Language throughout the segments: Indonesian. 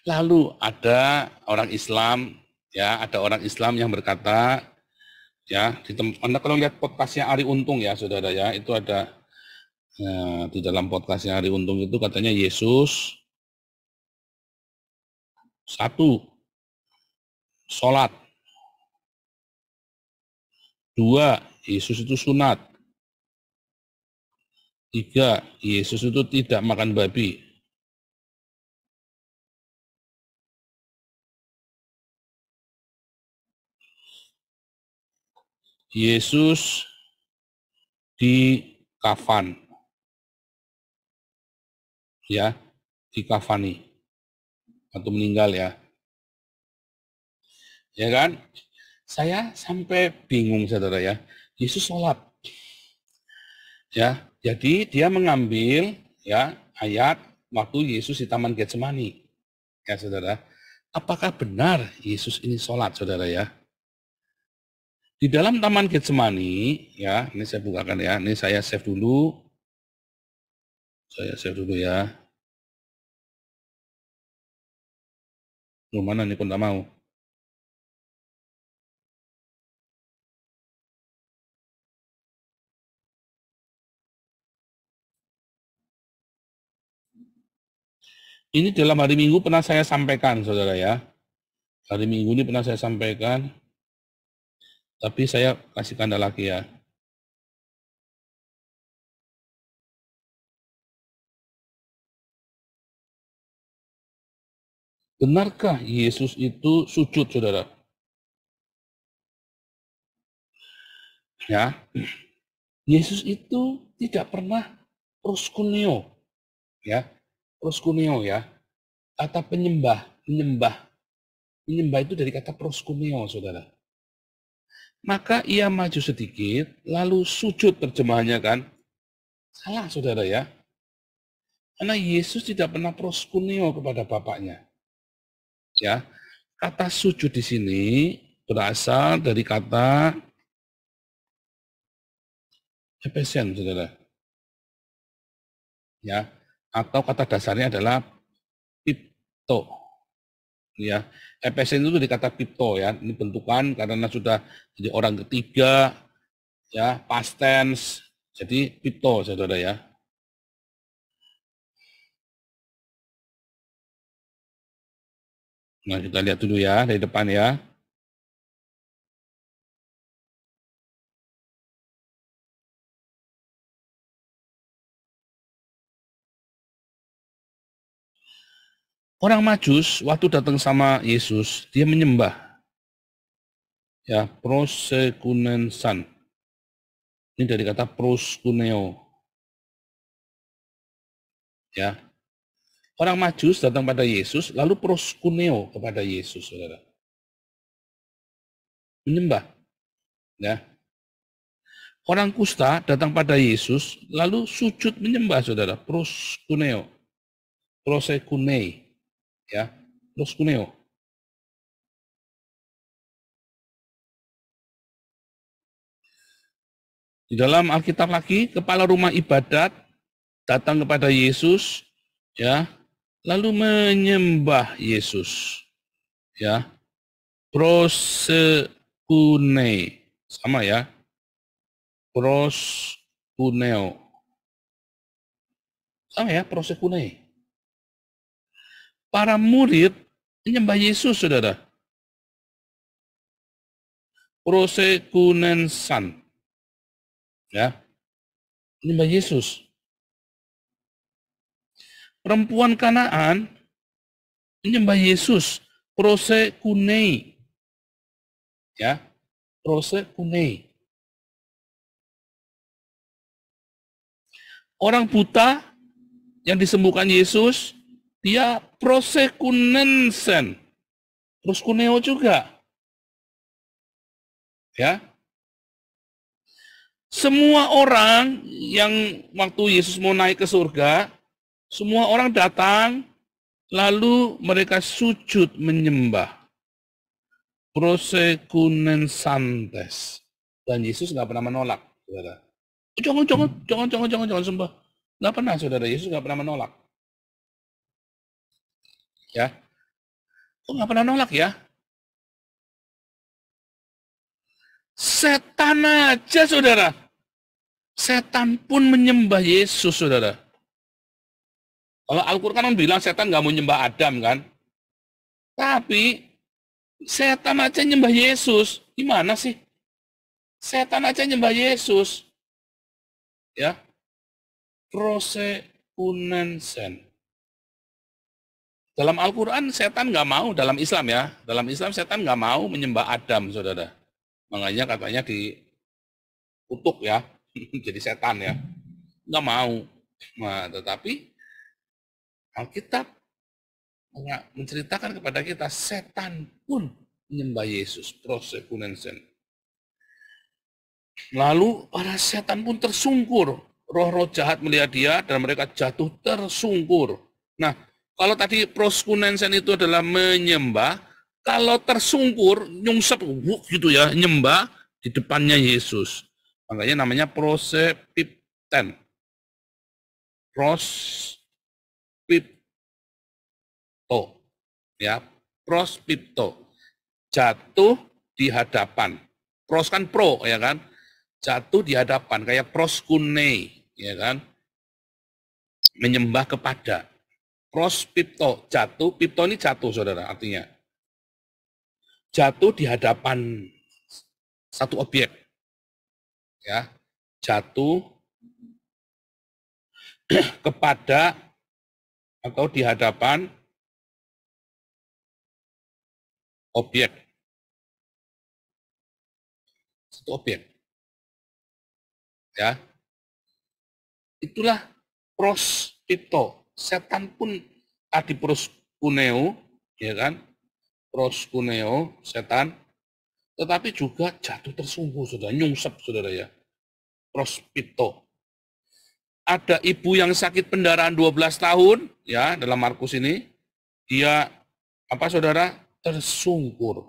Lalu ada orang Islam, ya, ada orang Islam yang berkata, ya, Anda kalau lihat podcastnya Ari Untung ya, saudara ya, itu ada di dalam podcastnya Ari Untung itu katanya Yesus satu sholat, dua Yesus itu sunat, tiga Yesus itu tidak makan babi. Yesus di kafan, ya, dikafani atau meninggal ya, ya kan? Saya sampai bingung, saudara ya. Yesus sholat, ya. Jadi dia mengambil ya ayat waktu Yesus di Taman Getsemani, ya saudara. Apakah benar Yesus ini sholat, saudara ya? Di dalam Taman Getsemani, ya, ini saya bukakan ya. Ini saya save dulu. Saya save dulu ya. Mana nih, kok nggak mau? Ini dalam hari Minggu pernah saya sampaikan, saudara ya. Hari Minggu ini pernah saya sampaikan, tapi saya kasih tanda lagi ya. Benarkah Yesus itu sujud, saudara? Ya, Yesus itu tidak pernah proskuneo, ya, proskuneo ya, kata menyembah itu dari kata proskuneo, saudara. Maka ia maju sedikit, lalu sujud, terjemahannya kan? Salah, saudara ya. Karena Yesus tidak pernah proskuneo kepada Bapaknya. Ya, kata sujud di sini berasal dari kata epesen, saudara. Ya, atau kata dasarnya adalah pipto. Ya, epesen itu dari kata pipto ya. Ini bentukan karena sudah jadi orang ketiga, ya, past tense. Jadi pipto, saudara ya. Nah, kita lihat dulu ya dari depan ya. Orang Majus waktu datang sama Yesus, dia menyembah, ya, prosekunensan. Ini dari kata proskuneo. Ya. Orang Majus datang pada Yesus, lalu proskuneo kepada Yesus, saudara. Menyembah. Ya. Orang kusta datang pada Yesus, lalu sujud menyembah, saudara. Proskuneo. Prosekunei. Ya. Proskuneo. Di dalam Alkitab lagi, kepala rumah ibadat datang kepada Yesus, ya, lalu menyembah Yesus, ya, prosekunei, sama ya, proskuneo, sama ya, prosekunei. Para murid menyembah Yesus, saudara, prosekunensan, ya, menyembah Yesus. Perempuan Kanaan menyembah Yesus, prosekunei, ya, prosekunei. Orang buta yang disembuhkan Yesus, dia prosekunensen, proskuneo juga, ya. Semua orang yang waktu Yesus mau naik ke surga, semua orang datang, lalu mereka sujud menyembah, prosekunensantes, dan Yesus nggak pernah menolak, saudara. Jangan sembah. Nggak pernah, saudara. Yesus nggak pernah menolak. Ya, kok nggak pernah nolak ya? Setan aja, saudara. Setan pun menyembah Yesus, saudara. Kalau Al-Quran kan bilang setan nggak mau nyembah Adam, kan? Tapi setan aja nyembah Yesus. Gimana sih? Setan aja nyembah Yesus. Ya, prosekunensen. Dalam Al-Quran setan nggak mau, dalam Islam ya. Dalam Islam setan nggak mau menyembah Adam, saudara. Makanya katanya dikutuk ya, jadi setan ya. Nggak mau. Nah, tetapi Alkitab menceritakan kepada kita, setan pun menyembah Yesus, prosekunensen. Lalu para setan pun tersungkur. Roh-roh jahat melihat dia dan mereka jatuh tersungkur. Nah, kalau tadi proskunensen itu adalah menyembah, kalau tersungkur, nyungsep gitu ya, nyembah di depannya Yesus. Makanya namanya prosepipten. Prospipto. Ya, prospipto. Jatuh di hadapan. Pros kan pro, ya kan? Jatuh di hadapan, kayak proskune, ya kan? Menyembah kepada. Prospipto, jatuh. Pipto ini jatuh, saudara, artinya. Jatuh di hadapan satu objek. Ya, jatuh kepada atau di hadapan objek. Satu objek. Ya, itulah prospipto. Setan pun tadi proskuneo, ya kan? Proskuneo, setan, tetapi juga jatuh tersungkur, saudara, nyungsep, saudara ya. Prospipto. Ada ibu yang sakit pendarahan 12 tahun, ya, dalam Markus ini, dia, apa saudara, tersungkur.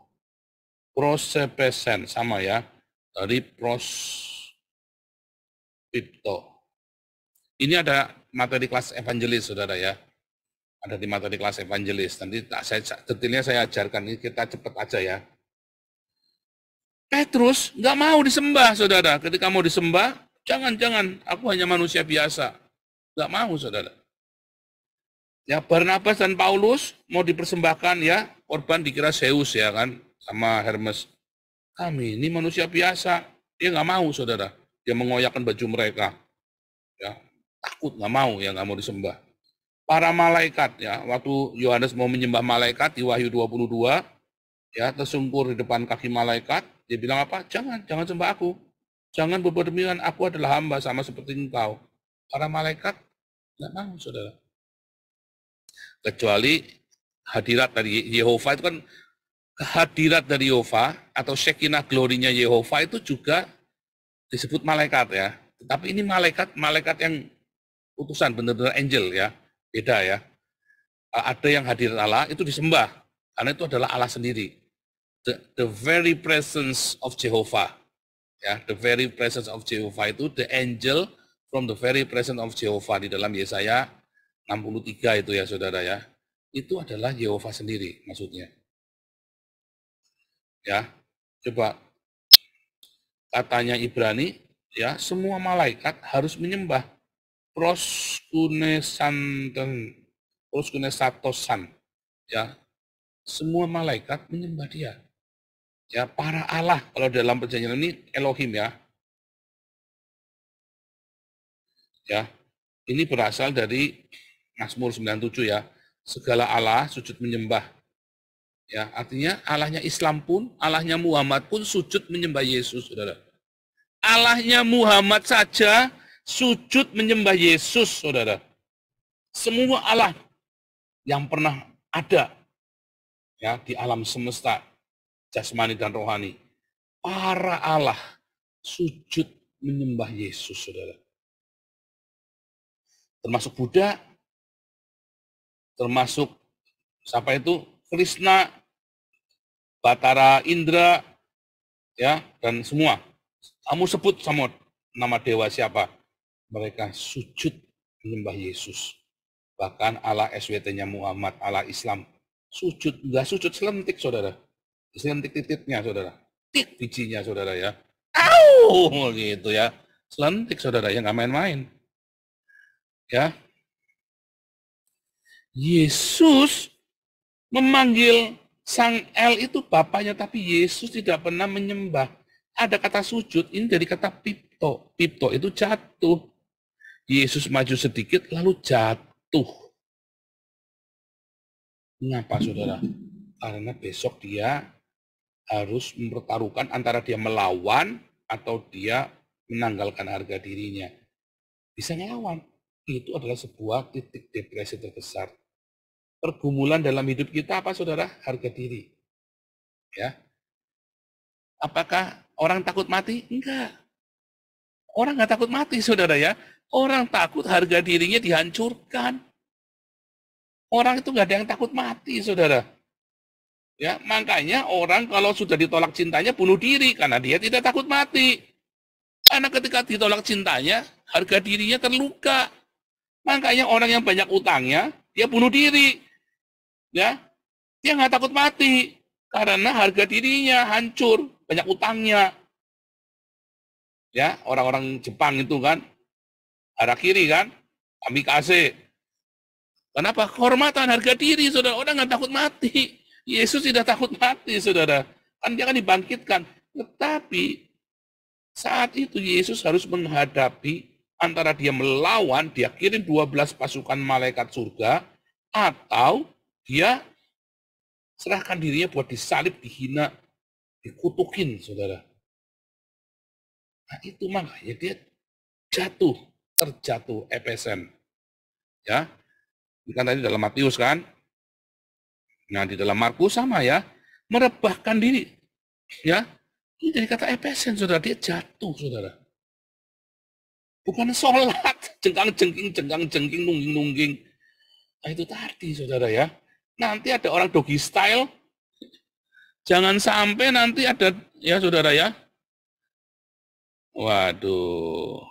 Prosepesen, sama ya, dari prospipto. Ini ada materi kelas evangelis, saudara ya. Ada di materi kelas evangelis. Nanti detailnya saya ajarkan, ini kita cepat aja ya. Petrus nggak mau disembah, saudara. Ketika mau disembah, jangan, aku hanya manusia biasa. Nggak mau, saudara. Ya, Barnabas dan Paulus mau dipersembahkan ya, korban dikira Zeus ya kan, sama Hermes. Kami ini manusia biasa. Dia nggak mau, saudara. Dia mengoyakkan baju mereka. Ya, takut, nggak mau, ya nggak mau disembah. Para malaikat ya, waktu Yohanes mau menyembah malaikat di Wahyu 22, ya tersungkur di depan kaki malaikat, dia bilang apa? Jangan sembah aku. Jangan berbuat demikian, aku adalah hamba sama seperti engkau. Para malaikat nggak mau, saudara. Kecuali hadirat dari Yehova itu kan, kehadirat dari Yehova atau Shekinah glorinya Yehova itu juga disebut malaikat ya. Tetapi ini malaikat yang utusan, benar-benar angel ya, beda ya. Ada yang hadirat Allah itu disembah, karena itu adalah Allah sendiri. The very presence of Jehovah. Ya, the very presence of Jehovah itu the angel from the very presence of Jehovah di dalam Yesaya 63 itu ya, saudara ya. Itu adalah Yehova sendiri maksudnya. Ya, coba katanya Ibrani, ya semua malaikat harus menyembah proskunesatosan, ya semua malaikat menyembah dia. Ya, para Allah, kalau dalam perjanjian ini Elohim ya. Ya, ini berasal dari Mazmur 97 ya. Segala Allah sujud menyembah. Ya, artinya Allahnya Islam pun, Allahnya Muhammad pun sujud menyembah Yesus, saudara. Allahnya Muhammad saja sujud menyembah Yesus, saudara. Semua Allah yang pernah ada ya di alam semesta, jasmani dan rohani, para Allah sujud menyembah Yesus, saudara. Termasuk Buddha, termasuk siapa itu, Krishna, Batara Indra, ya, dan semua. Kamu sebut sama nama dewa siapa? Mereka sujud menyembah Yesus. Bahkan Allah SWT-nya Muhammad, Allah Islam. Sujud, enggak sujud selentik, saudara. Selentik titiknya, saudara. Tik bijinya, saudara ya. Au! Gitu ya. Selentik, saudara ya, nggak main-main. Ya. Yesus memanggil Sang El itu bapaknya, tapi Yesus tidak pernah menyembah. Ada kata sujud, ini dari kata pipto. Pipto itu jatuh. Yesus maju sedikit, lalu jatuh. Mengapa, saudara? Karena besok dia harus mempertaruhkan antara dia melawan atau dia menanggalkan harga dirinya. Bisa ngelawan. Itu adalah sebuah titik depresi terbesar. Pergumulan dalam hidup kita apa, saudara? Harga diri. Ya. Apakah orang takut mati? Enggak. Orang nggak takut mati, saudara ya. Orang takut harga dirinya dihancurkan. Orang itu nggak ada yang takut mati, saudara. Ya, makanya orang kalau sudah ditolak cintanya bunuh diri karena dia tidak takut mati. Karena ketika ditolak cintanya, harga dirinya terluka. Makanya orang yang banyak utangnya, dia bunuh diri. Ya, dia nggak takut mati karena harga dirinya hancur, banyak utangnya. Ya, orang-orang Jepang itu kan, harakiri kan, kamikaze. Kenapa? Kehormatan, harga diri, saudara. Orang nggak takut mati. Yesus tidak takut mati, saudara. Kan dia akan dibangkitkan. Tetapi saat itu Yesus harus menghadapi antara dia melawan, dia kirim 12 pasukan malaikat surga, atau dia serahkan dirinya buat disalib, dihina, dikutukin, saudara. Nah itu makanya dia terjatuh, epesen. Ya, ini kan tadi dalam Matius kan. Nah di dalam Markus sama ya, merebahkan diri. Ya, ini dari kata epesen, saudara, dia jatuh, saudara. Bukan sholat, jengkang-jengking, nungging-nungging. Nah itu tadi, saudara ya. Nanti ada orang doggy style, jangan sampai nanti ada, ya saudara ya. Waduh.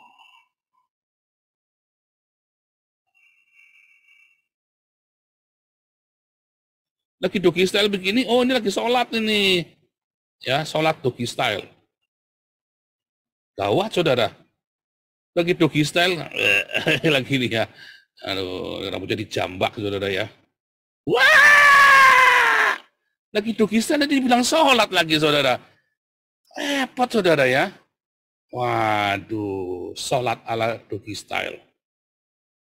Lagi doggy style begini, oh ini lagi sholat ini. Ya, sholat doggy style. Gawat, saudara. Lagi doggy style, lagi nih ya. Aduh, rambutnya dijambak, saudara ya. Wah! Lagi doggy style, nanti dibilang sholat lagi, saudara. Repot, saudara ya. Waduh, sholat ala doggy style.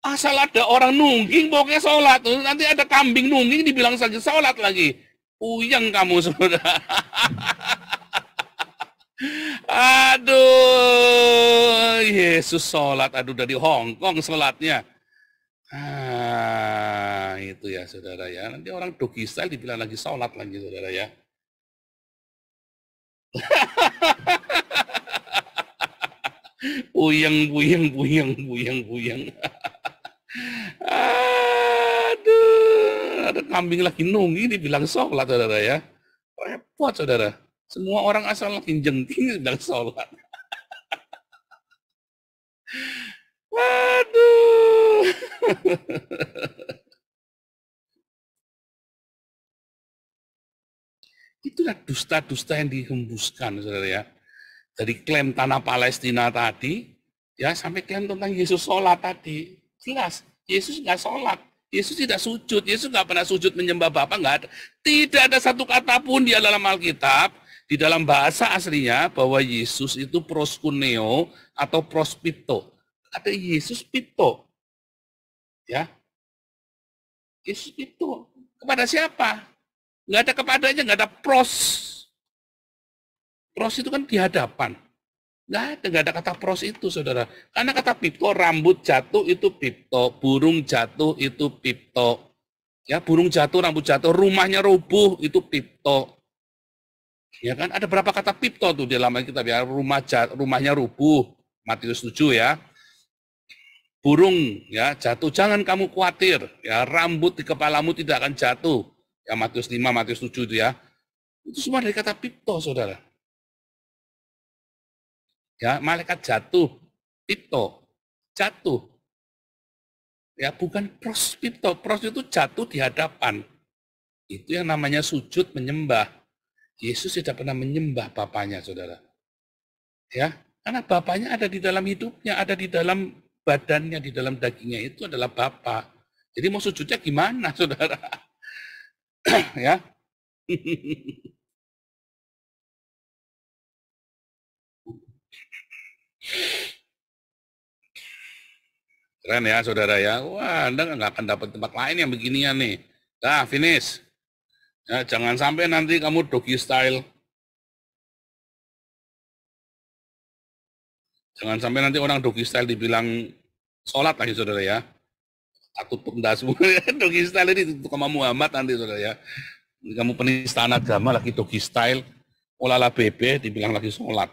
Asal ada orang nungging, pokoknya sholat. Nanti ada kambing nungging, dibilang saja sholat lagi. Uyang kamu, saudara. Aduh, Yesus sholat. Aduh, dari Hongkong sholatnya. Itu ya, saudara ya. Nanti orang doggy style dibilang lagi sholat lagi, saudara ya. Puyeng. Aduh, ada kambing lagi nungging dibilang sholat, saudara ya. Repot, saudara. Semua orang asal lagi jengking bilang sholat. Waduh. Itulah dusta-dusta yang dihembuskan, saudara ya. Dari klaim tanah Palestina tadi, ya sampai klaim tentang Yesus sholat tadi. Jelas, Yesus nggak sholat. Yesus tidak sujud. Yesus nggak pernah sujud menyembah Bapa, nggak ada. Tidak ada satu kata pun di dalam Alkitab, di dalam bahasa aslinya, bahwa Yesus itu proskuneo atau prospito. Ada Yesus pito. Ya, Yesus pito. Kepada siapa? Nggak ada kepadanya, nggak ada pros. Pros itu kan di hadapan. Nggak ada kata pros itu, saudara. Karena kata pipto, rambut jatuh itu pipto, burung jatuh itu pipto. Ya, burung jatuh, rambut jatuh, rumahnya rubuh itu pipto. Ya kan, ada berapa kata pipto tuh di dalam Alkitab ya, rumahnya rubuh, Matius 7 ya. Burung ya jatuh, jangan kamu khawatir, ya rambut di kepalamu tidak akan jatuh. Ya Matius 5, Matius 7 itu ya. Itu semua dari kata pipto, saudara. Ya, malaikat jatuh, pipto, jatuh. Ya, bukan pros pipto, pros itu jatuh di hadapan. Itu yang namanya sujud menyembah. Yesus tidak pernah menyembah Bapaknya, saudara. Ya, karena Bapaknya ada di dalam hidupnya, ada di dalam badannya, di dalam dagingnya itu adalah Bapa. Jadi mau sujudnya gimana, saudara? Ya, keren ya, saudara ya. Wah, Anda nggak akan dapat tempat lain yang beginian nih. Nah, finish. Ya, jangan sampai nanti kamu doggy style. Jangan sampai nanti orang doggy style dibilang sholat lagi, saudara ya. Takut pendas doggy style ini untuk sama Muhammad nanti, saudara ya. Kamu penistaan agama lagi doggy style, olahlah bebe, dibilang lagi sholat.